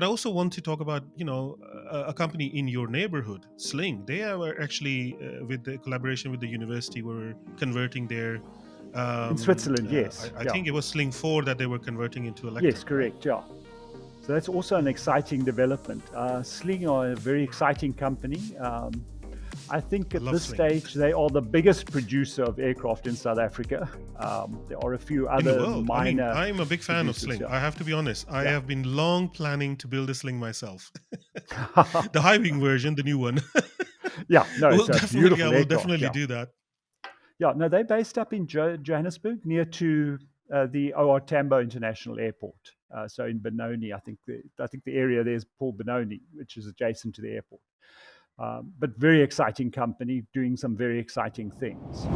But I also want to talk about, a company in your neighborhood, Sling. They are actually, with the collaboration with the university, were converting their. In Switzerland, yes. I Yeah. think it was Sling 4 that they were converting into Yes, electric, right? correct. Yeah. So that's also an exciting development. Sling are a very exciting company. I think I at love this Sling. stage they are the biggest producer of aircraft in South Africa. There are a few In the other world. I mean, minor I'm a big fan of producers. Sling. Yeah. I have to be honest. I Yeah. have been long planning to build a Sling myself. The high wing version, the new one. Yeah. No, Well, it's a definitely, I beautiful will aircraft. definitely Yeah. do that. Yeah. No, they're based up in Johannesburg, near to the OR Tambo International Airport. So in Benoni, I think the area there is Paul Benoni, which is adjacent to the airport. But very exciting company doing some very exciting things.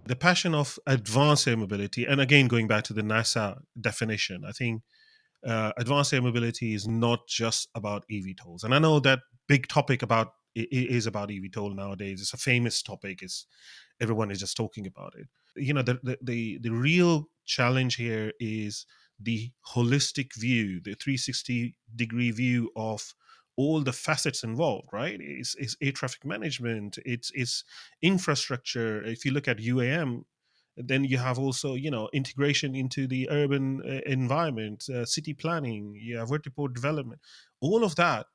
The passion of advanced air mobility, and again, going back to the NASA definition, I think advanced air mobility is not just about eVTOLs. And I know that big topic is about eVTOL nowadays. It's a famous topic. It's everyone is just talking about it. The real challenge here is the holistic view, the 360-degree view of all the facets involved, right? It's air traffic management, it's infrastructure. If you look at UAM, then you have also, integration into the urban environment, city planning, you have vertiport development. All of that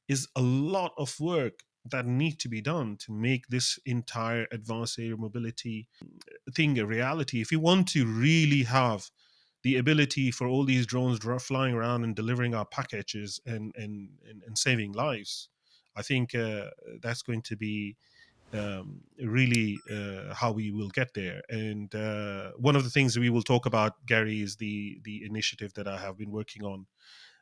is a lot of work that need to be done to make this entire advanced air mobility thing a reality. If you want to really have the ability for all these drones flying around and delivering our packages and saving lives, I think that's going to be really how we will get there. And one of the things we will talk about, Gary, is the initiative that I have been working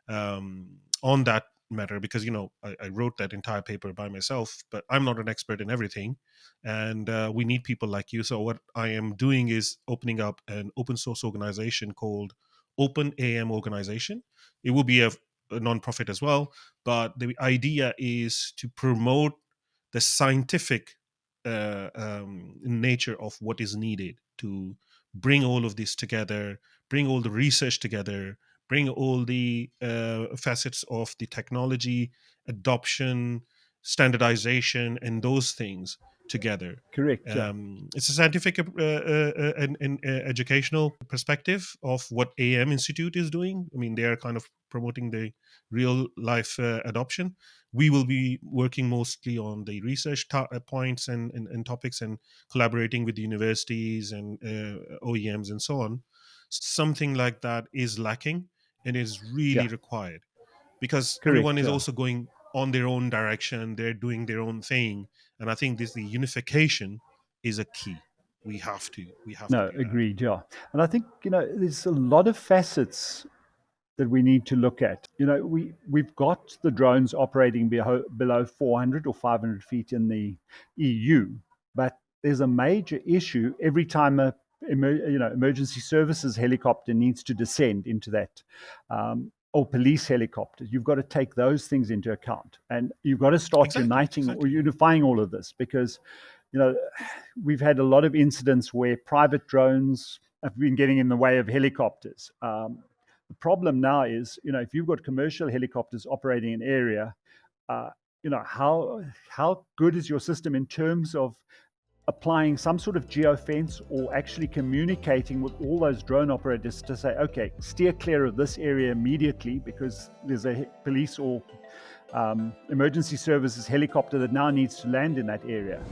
on that matter, because I wrote that entire paper by myself, but I'm not an expert in everything, and we need people like you. So what I am doing is opening up an open source organization called Open AM Organization. It will be a non-profit as well, but the idea is to promote the scientific nature of what is needed to bring all of this together, bring all the research together, bring all the facets of the technology adoption, standardization, and those things together. Correct. Yeah. It's a scientific and educational perspective of what AM Institute is doing. I mean, they are kind of promoting the real life adoption. We will be working mostly on the research points and topics, and collaborating with the universities and OEMs and so on. Something like that is lacking and is Yeah. really required, because everyone Correct. is Yeah. also going on their own direction. They're doing their own thing, and I think the unification is a key. We have to No, do that. agreed. Yeah. And I think, there's a lot of facets that we need to look at. We've got the drones operating below 400 or 500 feet in the EU, but there's a major issue every time emergency services helicopter needs to descend into that. Or police helicopters. You've got to take those things into account, and you've got to start Exactly, uniting or exactly. unifying all of this, because you know we've had a lot of incidents where private drones have been getting in the way of helicopters. The problem now is, if you've got commercial helicopters operating in an area, uh, how good is your system in terms of applying some sort of geofence, or actually communicating with all those drone operators to say, okay, steer clear of this area immediately because there's a police or emergency services helicopter that now needs to land in that area.